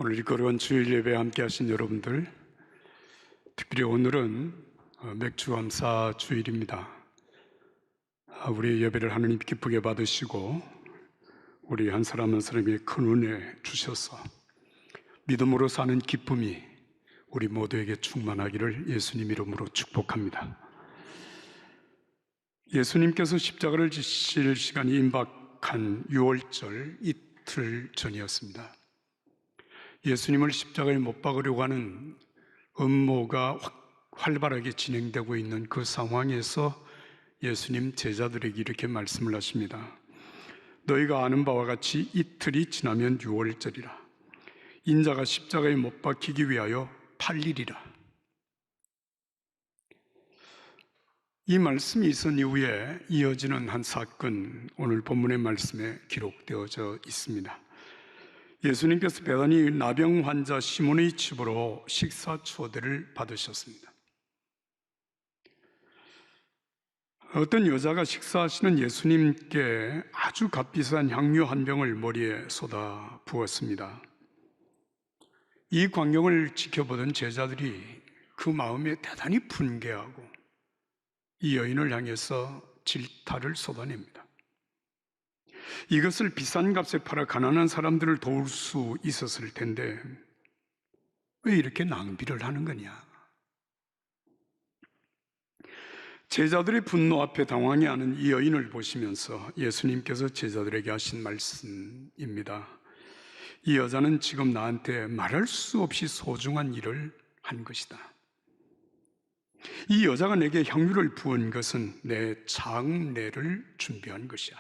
오늘 이 거룩한 주일 예배에 함께 하신 여러분들, 특별히 오늘은 맥주감사 주일입니다. 우리 예배를 하나님 기쁘게 받으시고 우리 한 사람 한 사람에게 큰 은혜 주셔서 믿음으로 사는 기쁨이 우리 모두에게 충만하기를 예수님 이름으로 축복합니다. 예수님께서 십자가를 지실 시간이 임박한 6월절 이틀 전이었습니다. 예수님을 십자가에 못 박으려고 하는 음모가 활발하게 진행되고 있는 그 상황에서 예수님 제자들에게 이렇게 말씀을 하십니다. 너희가 아는 바와 같이 이틀이 지나면 6월절이라. 인자가 십자가에 못 박히기 위하여 팔리리라. 이 말씀이 있은 이후에 이어지는 한 사건, 오늘 본문의 말씀에 기록되어져 있습니다. 예수님께서 베다니 나병 환자 시몬의 집으로 식사 초대를 받으셨습니다. 어떤 여자가 식사하시는 예수님께 아주 값비싼 향유 한 병을 머리에 쏟아 부었습니다. 이 광경을 지켜보던 제자들이 그 마음에 대단히 분개하고 이 여인을 향해서 질타를 쏟아냅니다. 이것을 비싼 값에 팔아 가난한 사람들을 도울 수 있었을 텐데 왜 이렇게 낭비를 하는 거냐? 제자들의 분노 앞에 당황해하는 이 여인을 보시면서 예수님께서 제자들에게 하신 말씀입니다. 이 여자는 지금 나한테 말할 수 없이 소중한 일을 한 것이다. 이 여자가 내게 향유를 부은 것은 내 장례를 준비한 것이야.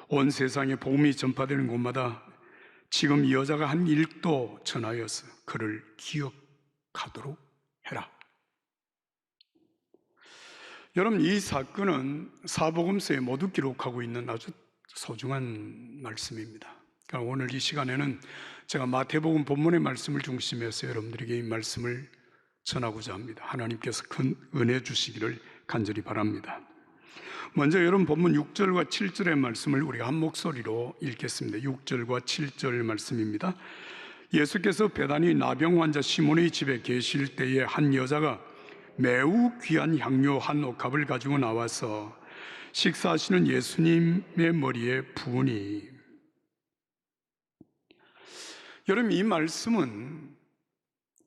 온 세상에 복음이 전파되는 곳마다 지금 이 여자가 한 일도 전하여서 그를 기억하도록 해라. 여러분, 이 사건은 사복음서에 모두 기록하고 있는 아주 소중한 말씀입니다. 그러니까 오늘 이 시간에는 제가 마태복음 본문의 말씀을 중심해서 여러분들에게 이 말씀을 전하고자 합니다. 하나님께서 큰 은혜 주시기를 간절히 바랍니다. 먼저 여러분 본문 6절과 7절의 말씀을 우리가 한 목소리로 읽겠습니다. 6절과 7절 말씀입니다. 예수께서 베다니 나병 환자 시몬의 집에 계실 때에 한 여자가 매우 귀한 향료 한 옥합을 가지고 나와서 식사하시는 예수님의 머리에 부으니. 여러분, 이 말씀은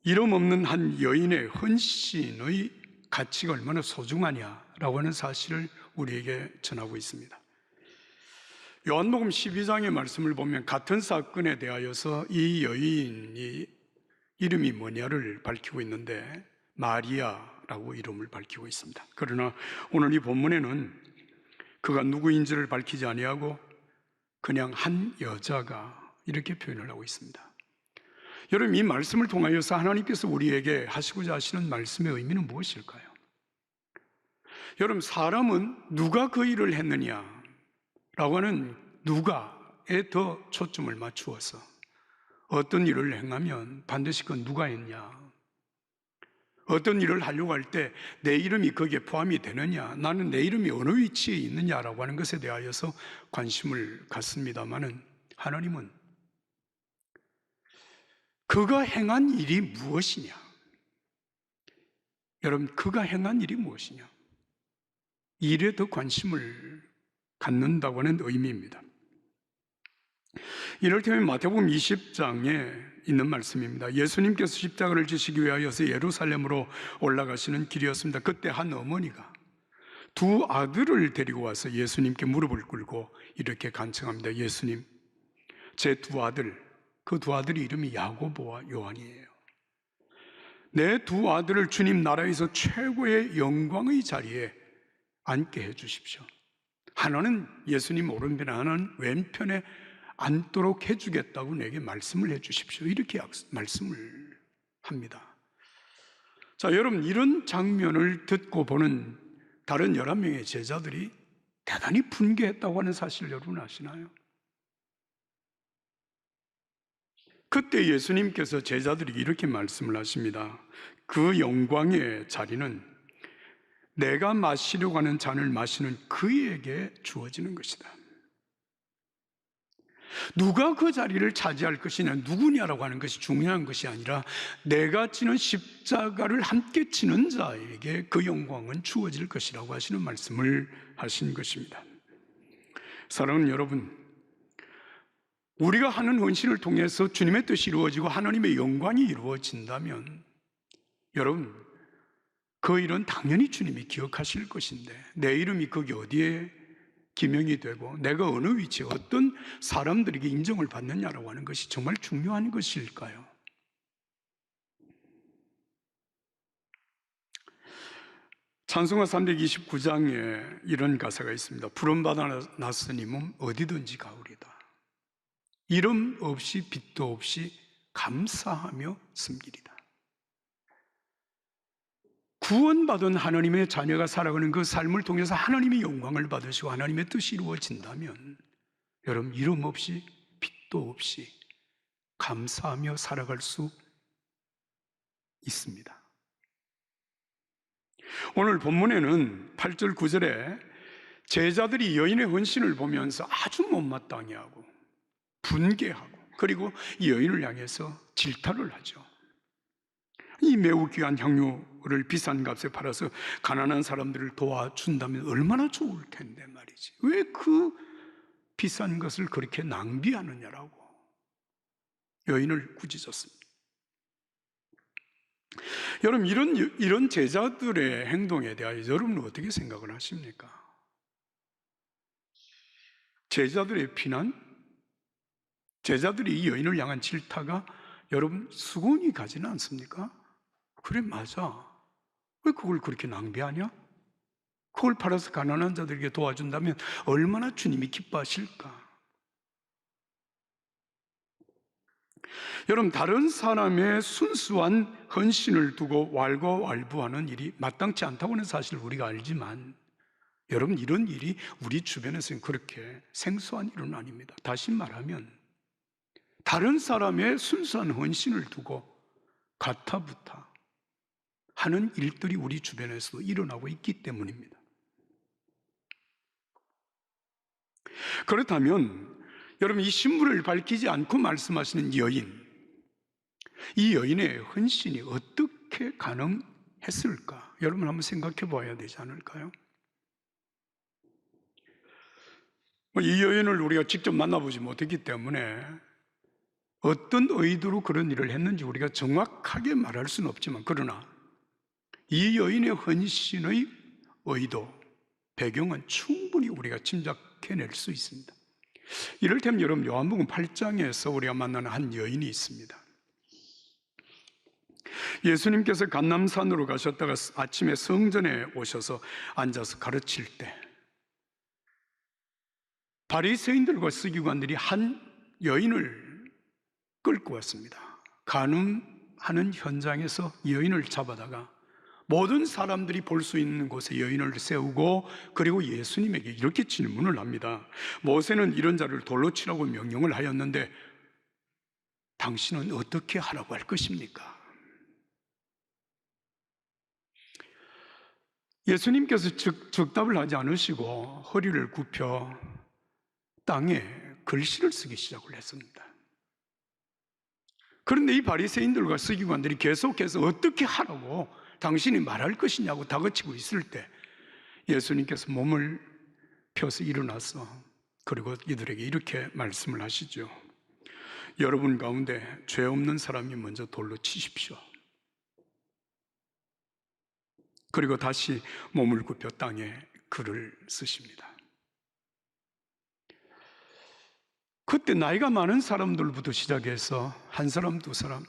이름 없는 한 여인의 헌신의 가치가 얼마나 소중하냐라고 하는 사실을 우리에게 전하고 있습니다. 요한복음 12장의 말씀을 보면 같은 사건에 대하여서 이 여인이 이름이 뭐냐를 밝히고 있는데 마리아라고 이름을 밝히고 있습니다. 그러나 오늘 이 본문에는 그가 누구인지를 밝히지 아니하고 그냥 한 여자가 이렇게 표현을 하고 있습니다. 여러분, 이 말씀을 통하여서 하나님께서 우리에게 하시고자 하시는 말씀의 의미는 무엇일까요? 여러분, 사람은 누가 그 일을 했느냐라고 하는 누가에 더 초점을 맞추어서 어떤 일을 행하면 반드시 그건 누가 했냐, 어떤 일을 하려고 할 때 내 이름이 거기에 포함이 되느냐, 나는 내 이름이 어느 위치에 있느냐라고 하는 것에 대하여서 관심을 갖습니다마는 하나님은 그가 행한 일이 무엇이냐, 여러분, 그가 행한 일이 무엇이냐, 일에 더 관심을 갖는다고 하는 의미입니다. 이를테면 마태복음 20장에 있는 말씀입니다. 예수님께서 십자가를 지시기 위하여서 예루살렘으로 올라가시는 길이었습니다. 그때 한 어머니가 두 아들을 데리고 와서 예수님께 무릎을 꿇고 이렇게 간청합니다. 예수님, 제 두 아들, 그 두 아들이 이름이 야고보와 요한이에요. 내 두 아들을 주님 나라에서 최고의 영광의 자리에 앉게 해 주십시오. 하나는 예수님 오른편에, 하나는 왼편에 앉도록 해주겠다고 내게 말씀을 해 주십시오. 이렇게 말씀을 합니다. 자, 여러분, 이런 장면을 듣고 보는 다른 11명의 제자들이 대단히 분개했다고 하는 사실을 여러분 아시나요? 그때 예수님께서 제자들에게 이렇게 말씀을 하십니다. 그 영광의 자리는 내가 마시려고 하는 잔을 마시는 그에게 주어지는 것이다. 누가 그 자리를 차지할 것이냐, 누구냐라고 하는 것이 중요한 것이 아니라 내가 지는 십자가를 함께 지는 자에게 그 영광은 주어질 것이라고 하시는 말씀을 하신 것입니다. 사랑하는 여러분, 우리가 하는 헌신을 통해서 주님의 뜻이 이루어지고 하나님의 영광이 이루어진다면 여러분, 그 일은 당연히 주님이 기억하실 것인데 내 이름이 거기 어디에 기명이 되고 내가 어느 위치에 어떤 사람들에게 인정을 받느냐라고 하는 것이 정말 중요한 것일까요? 찬송가 329장에 이런 가사가 있습니다. 부름받아 났으니 몸 어디든지 가오리다. 이름 없이 빛도 없이 감사하며 섬기리다. 구원받은 하나님의 자녀가 살아가는 그 삶을 통해서 하나님의 영광을 받으시고 하나님의 뜻이 이루어진다면 여러분, 이름 없이 빛도 없이 감사하며 살아갈 수 있습니다. 오늘 본문에는 8절 9절에 제자들이 여인의 헌신을 보면서 아주 못마땅해 하고 분개하고 그리고 이 여인을 향해서 질타를 하죠. 이 매우 귀한 향유를 비싼 값에 팔아서 가난한 사람들을 도와준다면 얼마나 좋을 텐데 말이지. 왜 그 비싼 것을 그렇게 낭비하느냐라고 여인을 꾸짖었습니다. 여러분, 이런 제자들의 행동에 대하여 여러분은 어떻게 생각을 하십니까? 제자들의 비난? 제자들이 이 여인을 향한 질타가 여러분 수긍이 가지는 않습니까? 그래, 맞아. 왜 그걸 그렇게 낭비하냐? 그걸 팔아서 가난한 자들에게 도와준다면 얼마나 주님이 기뻐하실까? 여러분, 다른 사람의 순수한 헌신을 두고 왈가왈부하는 일이 마땅치 않다고 하는 사실을 우리가 알지만 여러분, 이런 일이 우리 주변에서는 그렇게 생소한 일은 아닙니다. 다시 말하면 다른 사람의 순수한 헌신을 두고 가타부타 하는 일들이 우리 주변에서도 일어나고 있기 때문입니다. 그렇다면 여러분, 이 신분을 밝히지 않고 말씀하시는 여인, 이 여인의 헌신이 어떻게 가능했을까? 여러분 한번 생각해 봐야 되지 않을까요? 이 여인을 우리가 직접 만나보지 못했기 때문에 어떤 의도로 그런 일을 했는지 우리가 정확하게 말할 수는 없지만, 그러나 이 여인의 헌신의 의도, 배경은 충분히 우리가 짐작해낼 수 있습니다. 이를테면 여러분, 요한복음 8장에서 우리가 만나는 한 여인이 있습니다. 예수님께서 감람산으로 가셨다가 아침에 성전에 오셔서 앉아서 가르칠 때 바리새인들과 서기관들이 한 여인을 끌고 왔습니다. 간음하는 현장에서 여인을 잡아다가 모든 사람들이 볼 수 있는 곳에 여인을 세우고 그리고 예수님에게 이렇게 질문을 합니다. 모세는 이런 자를 돌로 치라고 명령을 하였는데 당신은 어떻게 하라고 할 것입니까? 예수님께서 즉답을 하지 않으시고 허리를 굽혀 땅에 글씨를 쓰기 시작을 했습니다. 그런데 이 바리새인들과 서기관들이 계속해서 어떻게 하라고 당신이 말할 것이냐고 다그치고 있을 때 예수님께서 몸을 펴서 일어나서 그리고 이들에게 이렇게 말씀을 하시죠. 여러분 가운데 죄 없는 사람이 먼저 돌로 치십시오. 그리고 다시 몸을 굽혀 땅에 글을 쓰십니다. 그때 나이가 많은 사람들부터 시작해서 한 사람, 두 사람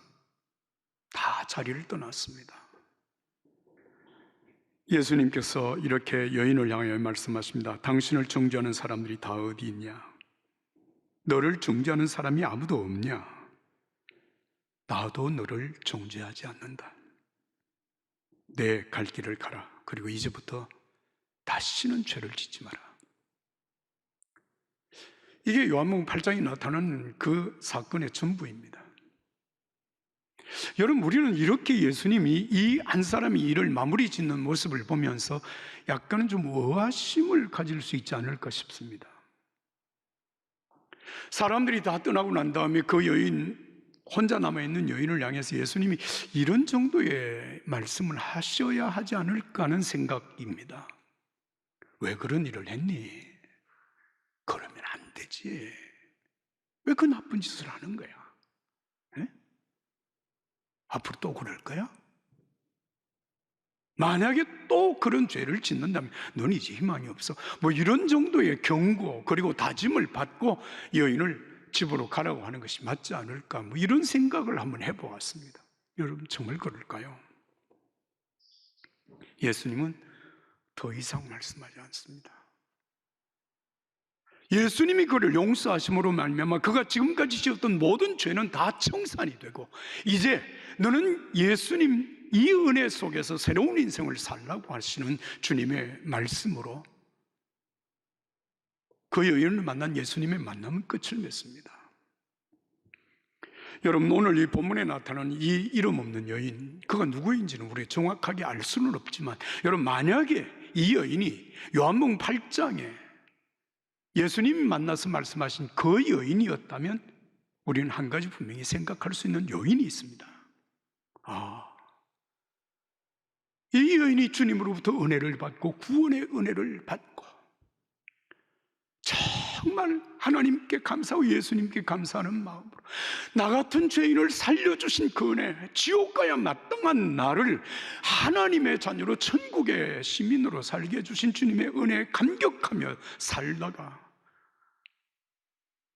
다 자리를 떠났습니다. 예수님께서 이렇게 여인을 향하여 말씀하십니다. 당신을 정죄하는 사람들이 다 어디 있냐? 너를 정죄하는 사람이 아무도 없냐? 나도 너를 정죄하지 않는다. 내 갈 길을 가라. 그리고 이제부터 다시는 죄를 짓지 마라. 이게 요한복음 8장에 나타나는 그 사건의 전부입니다. 여러분, 우리는 이렇게 예수님이 이 한 사람이 일을 마무리 짓는 모습을 보면서 약간은 좀 의아심을 가질 수 있지 않을까 싶습니다. 사람들이 다 떠나고 난 다음에 그 여인, 혼자 남아있는 여인을 향해서 예수님이 이런 정도의 말씀을 하셔야 하지 않을까 하는 생각입니다. 왜 그런 일을 했니? 그러면 안 되지. 왜 그 나쁜 짓을 하는 거야? 에? 앞으로 또 그럴 거야? 만약에 또 그런 죄를 짓는다면 넌 이제 희망이 없어. 뭐 이런 정도의 경고 그리고 다짐을 받고 여인을 집으로 가라고 하는 것이 맞지 않을까, 뭐 이런 생각을 한번 해보았습니다. 여러분 정말 그럴까요? 예수님은 더 이상 말씀하지 않습니다. 예수님이 그를 용서하심으로 말미암아 그가 지금까지 지었던 모든 죄는 다 청산이 되고 이제 너는 예수님 이 은혜 속에서 새로운 인생을 살라고 하시는 주님의 말씀으로 그 여인을 만난 예수님의 만남은 끝을 맺습니다. 여러분, 오늘 이 본문에 나타나는 이 이름 없는 여인, 그가 누구인지는 우리가 정확하게 알 수는 없지만 여러분, 만약에 이 여인이 요한복음 8장에 예수님이 만나서 말씀하신 그 여인이었다면 우리는 한 가지 분명히 생각할 수 있는 요인이 있습니다. 이 여인이 주님으로부터 은혜를 받고 구원의 은혜를 받고 정말 하나님께 감사하고 예수님께 감사하는 마음으로 나 같은 죄인을 살려주신 그 은혜, 지옥 가야 마땅한 나를 하나님의 자녀로 천국의 시민으로 살게 해주신 주님의 은혜에 감격하며 살다가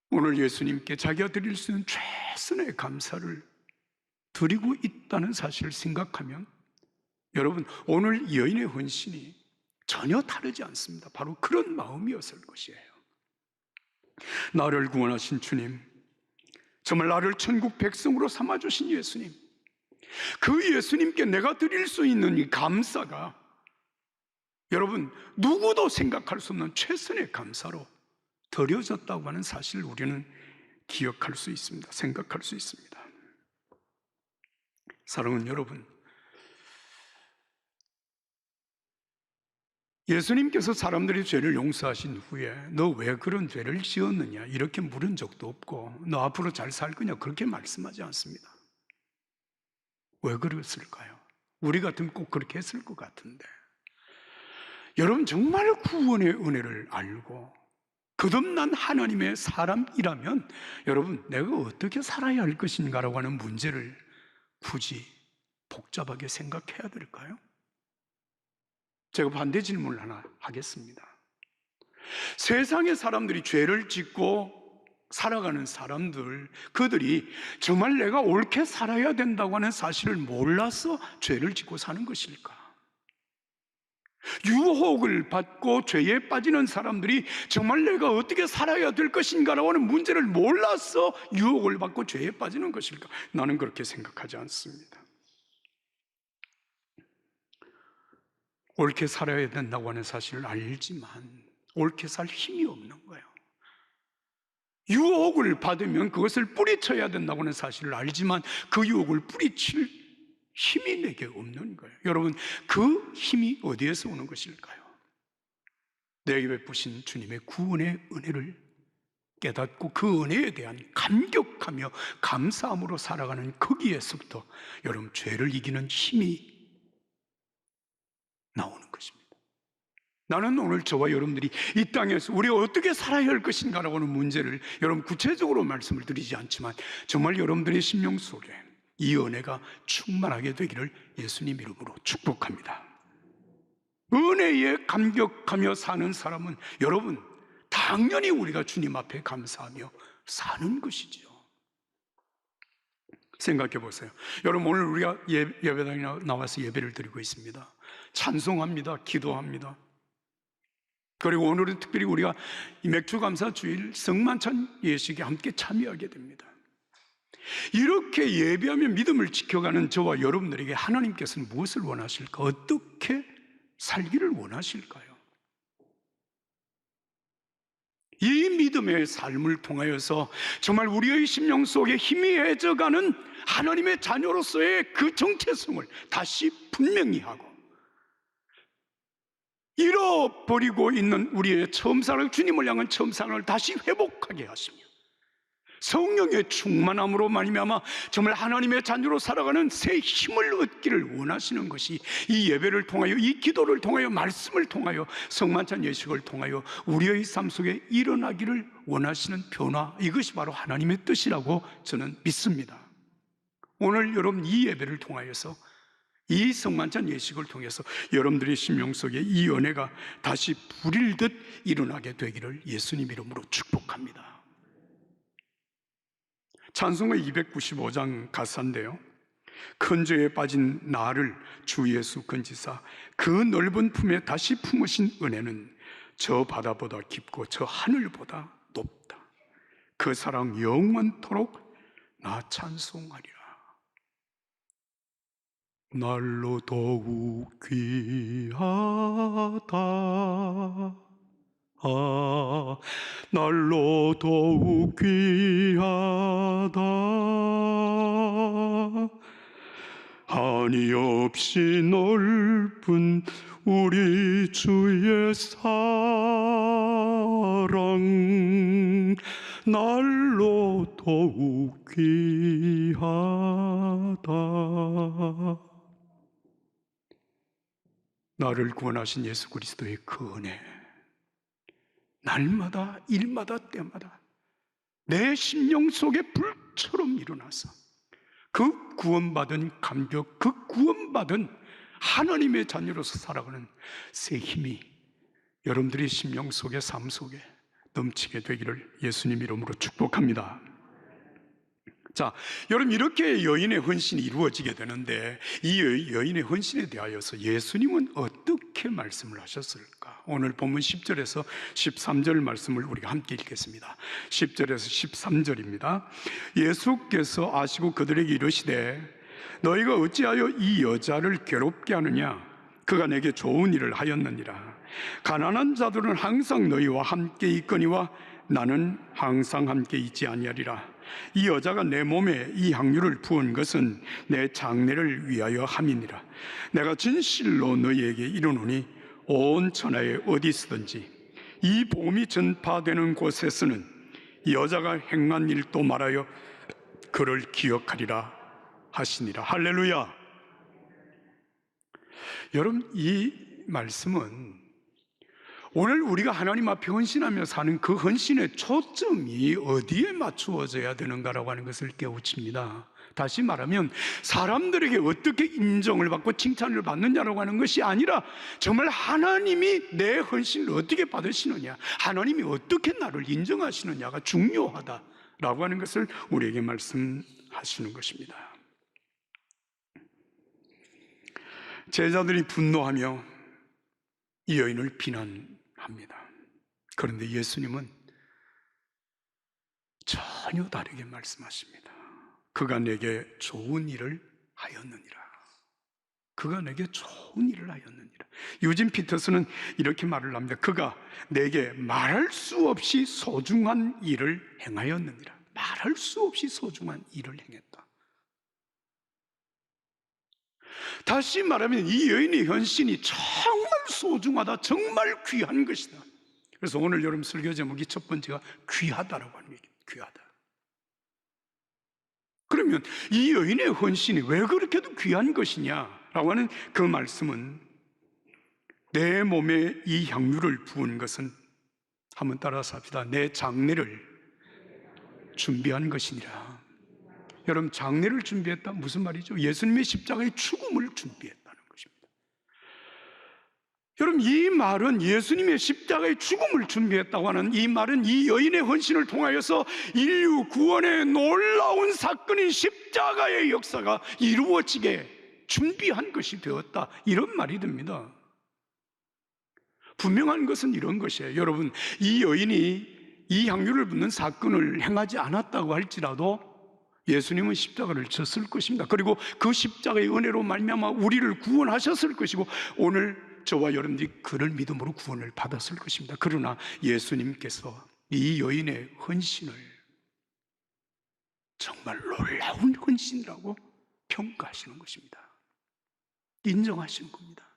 오늘 예수님께 자기가 드릴 수 있는 최선의 감사를 드리고 있다는 사실을 생각하면 여러분, 오늘 여인의 헌신이 전혀 다르지 않습니다. 바로 그런 마음이었을 것이에요. 나를 구원하신 주님, 정말 나를 천국 백성으로 삼아주신 예수님, 그 예수님께 내가 드릴 수 있는 이 감사가 여러분 누구도 생각할 수 없는 최선의 감사로 드려졌다고 하는 사실을 우리는 기억할 수 있습니다. 생각할 수 있습니다. 사랑하는 여러분, 예수님께서 사람들의 죄를 용서하신 후에 너 왜 그런 죄를 지었느냐 이렇게 물은 적도 없고 너 앞으로 잘 살 거냐 그렇게 말씀하지 않습니다. 왜 그랬을까요? 우리 같으면 꼭 그렇게 했을 것 같은데 여러분, 정말 구원의 은혜를 알고 거듭난 하나님의 사람이라면 여러분, 내가 어떻게 살아야 할 것인가라고 하는 문제를 굳이 복잡하게 생각해야 될까요? 제가 반대 질문을 하나 하겠습니다. 세상의 사람들이 죄를 짓고 살아가는 사람들, 그들이 정말 내가 옳게 살아야 된다고 하는 사실을 몰라서 죄를 짓고 사는 것일까? 유혹을 받고 죄에 빠지는 사람들이 정말 내가 어떻게 살아야 될 것인가라고 하는 문제를 몰라서 유혹을 받고 죄에 빠지는 것일까? 나는 그렇게 생각하지 않습니다. 옳게 살아야 된다고 하는 사실을 알지만 옳게 살 힘이 없는 거예요. 유혹을 받으면 그것을 뿌리쳐야 된다고 하는 사실을 알지만 그 유혹을 뿌리칠 힘이 내게 없는 거예요. 여러분, 그 힘이 어디에서 오는 것일까요? 내게 베푸신 주님의 구원의 은혜를 깨닫고 그 은혜에 대한 감격하며 감사함으로 살아가는 거기에서부터 여러분, 죄를 이기는 힘이 나오는 것입니다. 나는 오늘 저와 여러분들이 이 땅에서 우리가 어떻게 살아야 할 것인가라고 하는 문제를 여러분 구체적으로 말씀을 드리지 않지만 정말 여러분들의 심령 속에 이 은혜가 충만하게 되기를 예수님 이름으로 축복합니다. 은혜에 감격하며 사는 사람은 여러분 당연히 우리가 주님 앞에 감사하며 사는 것이죠. 생각해 보세요. 여러분, 오늘 우리가 예배당에 나와서 예배를 드리고 있습니다. 찬송합니다. 기도합니다. 그리고 오늘은 특별히 우리가 이 맥주감사주일 성만찬 예식에 함께 참여하게 됩니다. 이렇게 예배하며 믿음을 지켜가는 저와 여러분들에게 하나님께서는 무엇을 원하실까? 어떻게 살기를 원하실까요? 이 믿음의 삶을 통하여서 정말 우리의 심령 속에 희미해져가는 하나님의 자녀로서의 그 정체성을 다시 분명히 하고 잃어버리고 있는 우리의 처음 사랑, 주님을 향한 처음 사랑을 다시 회복하게 하시며 성령의 충만함으로 말미암아 정말 하나님의 자녀로 살아가는 새 힘을 얻기를 원하시는 것이 이 예배를 통하여, 이 기도를 통하여, 말씀을 통하여, 성만찬 예식을 통하여 우리의 삶 속에 일어나기를 원하시는 변화, 이것이 바로 하나님의 뜻이라고 저는 믿습니다. 오늘 여러분 이 예배를 통하여서, 이 성만찬 예식을 통해서 여러분들의 심령 속에 이 은혜가 다시 불일듯 일어나게 되기를 예수님 이름으로 축복합니다. 찬송가 295장 가사인데요, 큰 죄에 빠진 나를 주 예수 건지사 그 넓은 품에 다시 품으신 은혜는 저 바다보다 깊고 저 하늘보다 높다. 그 사랑 영원토록 나 찬송하리라. 날로 더욱 귀하다. 날로 더욱 귀하다. 한이 없이 넓은 우리 주의 사랑, 날로 더욱 귀하다. 나를 구원하신 예수 그리스도의 그 은혜, 날마다 일마다 때마다 내 심령 속에 불처럼 일어나서 그 구원받은 감격, 그 구원받은 하나님의 자녀로서 살아가는 새 힘이 여러분들의 심령 속에, 삶 속에 넘치게 되기를 예수님 이름으로 축복합니다. 자, 여러분, 이렇게 여인의 헌신이 이루어지게 되는데 이 여인의 헌신에 대하여서 예수님은 어떻게 말씀을 하셨을까? 오늘 본문 10절에서 13절 말씀을 우리가 함께 읽겠습니다. 10절에서 13절입니다. 예수께서 아시고 그들에게 이르시되 너희가 어찌하여 이 여자를 괴롭게 하느냐? 그가 내게 좋은 일을 하였느니라. 가난한 자들은 항상 너희와 함께 있거니와 나는 항상 함께 있지 아니하리라. 이 여자가 내 몸에 이 향유를 부은 것은 내 장례를 위하여 함이니라. 내가 진실로 너희에게 이르노니 온 천하에 어디 있든지 이 복음이 전파되는 곳에서는 이 여자가 행한 일도 말하여 그를 기억하리라 하시니라. 할렐루야. 여러분, 이 말씀은 오늘 우리가 하나님 앞에 헌신하며 사는 그 헌신의 초점이 어디에 맞추어져야 되는가라고 하는 것을 깨우칩니다. 다시 말하면 사람들에게 어떻게 인정을 받고 칭찬을 받느냐라고 하는 것이 아니라 정말 하나님이 내 헌신을 어떻게 받으시느냐, 하나님이 어떻게 나를 인정하시느냐가 중요하다라고 하는 것을 우리에게 말씀하시는 것입니다. 제자들이 분노하며 이 여인을 비난합니다. 그런데 예수님은 전혀 다르게 말씀하십니다. 그가 내게 좋은 일을 하였느니라. 그가 내게 좋은 일을 하였느니라. 유진 피터스는 이렇게 말을 합니다. 그가 내게 말할 수 없이 소중한 일을 행하였느니라. 말할 수 없이 소중한 일을 행했다. 다시 말하면 이 여인의 헌신이 정말 소중하다, 정말 귀한 것이다. 그래서 오늘 여러분 설교 제목이 첫 번째가 귀하다라고 하는 얘기예요. 귀하다. 그러면 이 여인의 헌신이 왜 그렇게도 귀한 것이냐라고 하는 그 말씀은 내 몸에 이 향유를 부은 것은, 한번 따라서 합시다. 내 장례를 준비한 것이니라. 여러분, 장례를 준비했다 무슨 말이죠? 예수님의 십자가의 죽음을 준비했다는 것입니다. 여러분, 이 말은 예수님의 십자가의 죽음을 준비했다고 하는 이 말은 이 여인의 헌신을 통하여서 인류 구원의 놀라운 사건인 십자가의 역사가 이루어지게 준비한 것이 되었다, 이런 말이 됩니다. 분명한 것은 이런 것이에요. 여러분, 이 여인이 이 향유를 붓는 사건을 행하지 않았다고 할지라도 예수님은 십자가를 졌을 것입니다. 그리고 그 십자가의 은혜로 말미암아 우리를 구원하셨을 것이고 오늘 저와 여러분들이 그를 믿음으로 구원을 받았을 것입니다. 그러나 예수님께서 이 여인의 헌신을 정말 놀라운 헌신이라고 평가하시는 것입니다. 인정하시는 겁니다.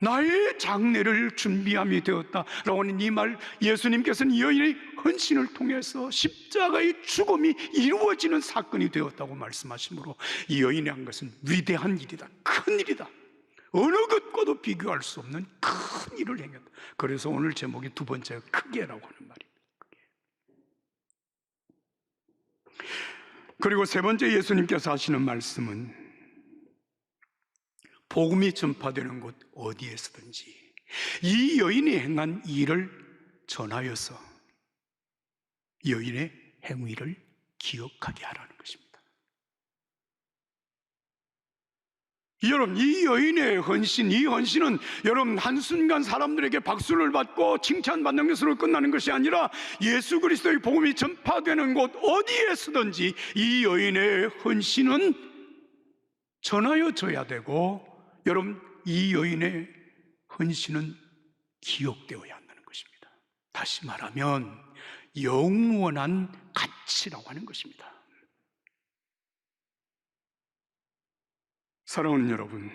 나의 장례를 준비함이 되었다라고 하는 이 말, 예수님께서는 이 여인의 헌신을 통해서 십자가의 죽음이 이루어지는 사건이 되었다고 말씀하시므로 이 여인이 한 것은 위대한 일이다, 큰 일이다, 어느 것과도 비교할 수 없는 큰 일을 행했다. 그래서 오늘 제목이 두 번째, 크게라고 하는 말입니다. 크게. 그리고 세 번째 예수님께서 하시는 말씀은 복음이 전파되는 곳 어디에서든지 이 여인이 행한 일을 전하여서 여인의 행위를 기억하게 하라는 것입니다. 여러분, 이 여인의 헌신, 이 헌신은 여러분 한순간 사람들에게 박수를 받고 칭찬받는 것으로 끝나는 것이 아니라 예수 그리스도의 복음이 전파되는 곳 어디에서든지 이 여인의 헌신은 전하여져야 되고, 여러분, 이 여인의 헌신은 기억되어야 한다는 것입니다. 다시 말하면 영원한 가치라고 하는 것입니다. 사랑하는 여러분,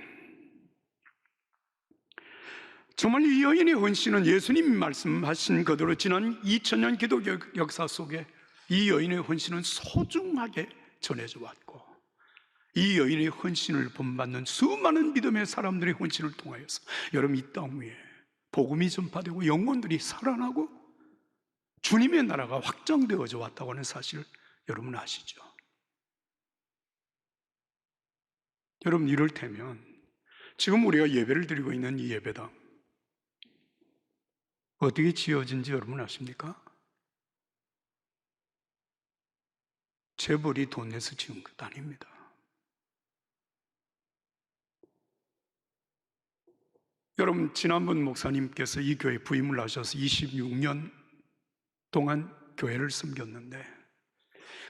정말 이 여인의 헌신은 예수님이 말씀하신 그대로 지난 2000년 기독교 역사 속에 이 여인의 헌신은 소중하게 전해져 왔고, 이 여인의 헌신을 본받는 수많은 믿음의 사람들의 헌신을 통하여서 여러분 이 땅 위에 복음이 전파되고 영혼들이 살아나고 주님의 나라가 확장되어져 왔다고 하는 사실을 여러분 아시죠? 여러분, 이럴테면 지금 우리가 예배를 드리고 있는 이 예배당 어떻게 지어진지 여러분 아십니까? 재벌이 돈 내서 지은 것 아닙니다. 여러분, 지난번 목사님께서 이 교회 부임을 하셔서 26년 동안 교회를 섬겼는데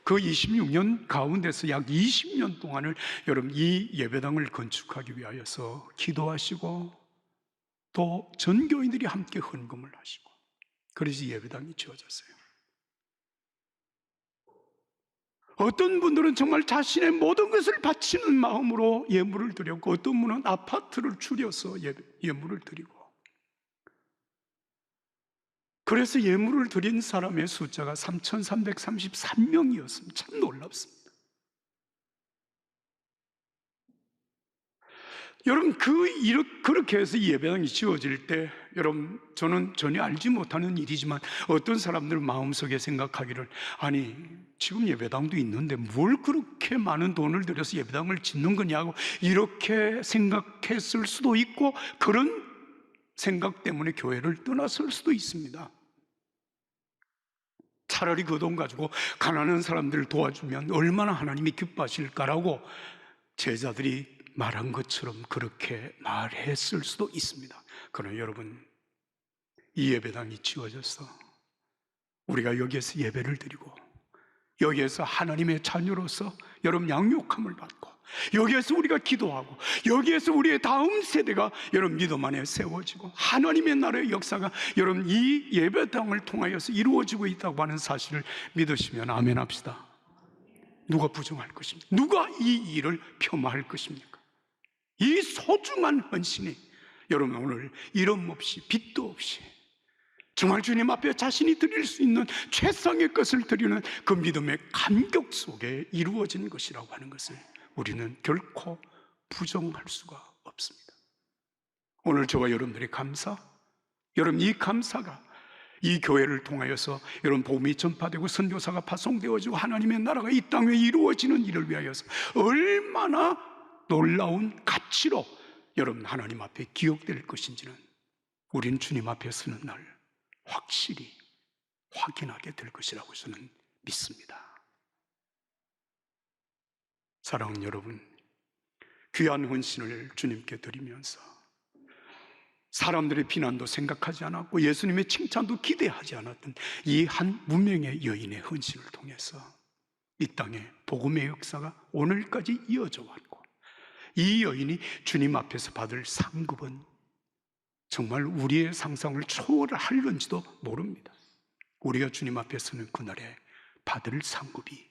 그 26년 가운데서 약 20년 동안을 여러분 이 예배당을 건축하기 위하여서 기도하시고 또 전교인들이 함께 헌금을 하시고 그래서 예배당이 지어졌어요. 어떤 분들은 정말 자신의 모든 것을 바치는 마음으로 예물을 드렸고, 어떤 분은 아파트를 줄여서 예물을 드리고, 그래서 예물을 드린 사람의 숫자가 3,333명이었습니다. 참 놀랍습니다. 여러분, 그렇게 해서 예배당이 지어질 때, 여러분, 저는 전혀 알지 못하는 일이지만 어떤 사람들 마음속에 생각하기를, 아니, 지금 예배당도 있는데 뭘 그렇게 많은 돈을 들여서 예배당을 짓는 거냐고 이렇게 생각했을 수도 있고, 그런 생각 때문에 교회를 떠났을 수도 있습니다. 차라리 그 돈 가지고 가난한 사람들을 도와주면 얼마나 하나님이 기뻐하실까라고 제자들이 말한 것처럼 그렇게 말했을 수도 있습니다. 그러나 여러분, 이 예배당이 지어져서 우리가 여기에서 예배를 드리고 여기에서 하나님의 자녀로서 여러분 양육함을 받고 여기에서 우리가 기도하고 여기에서 우리의 다음 세대가 여러분 믿음 안에 세워지고 하나님의 나라의 역사가 여러분 이 예배당을 통하여서 이루어지고 있다고 하는 사실을 믿으시면 아멘 합시다. 누가 부정할 것입니까? 누가 이 일을 폄하할 것입니까? 이 소중한 헌신이 여러분 오늘 이름 없이 빚도 없이 정말 주님 앞에 자신이 드릴 수 있는 최상의 것을 드리는 그 믿음의 감격 속에 이루어진 것이라고 하는 것을 우리는 결코 부정할 수가 없습니다. 오늘 저와 여러분들의 감사, 여러분 이 감사가 이 교회를 통하여서 여러분 복음이 전파되고 선교사가 파송되어지고 하나님의 나라가 이 땅에 이루어지는 일을 위하여서 얼마나 놀라운 가치로 여러분 하나님 앞에 기억될 것인지는 우리는 주님 앞에 서는 날 확실히 확인하게 될 것이라고 저는 믿습니다. 사랑하는 여러분, 귀한 헌신을 주님께 드리면서 사람들의 비난도 생각하지 않았고 예수님의 칭찬도 기대하지 않았던 이 한 무명의 여인의 헌신을 통해서 이 땅에 복음의 역사가 오늘까지 이어져 왔고 이 여인이 주님 앞에서 받을 상급은 정말 우리의 상상을 초월할는지도 모릅니다. 우리가 주님 앞에 서는 그날에 받을 상급이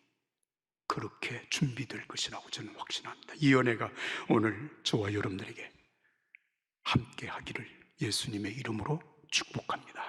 그렇게 준비될 것이라고 저는 확신합니다. 이 은혜가 오늘 저와 여러분들에게 함께 하기를 예수님의 이름으로 축복합니다.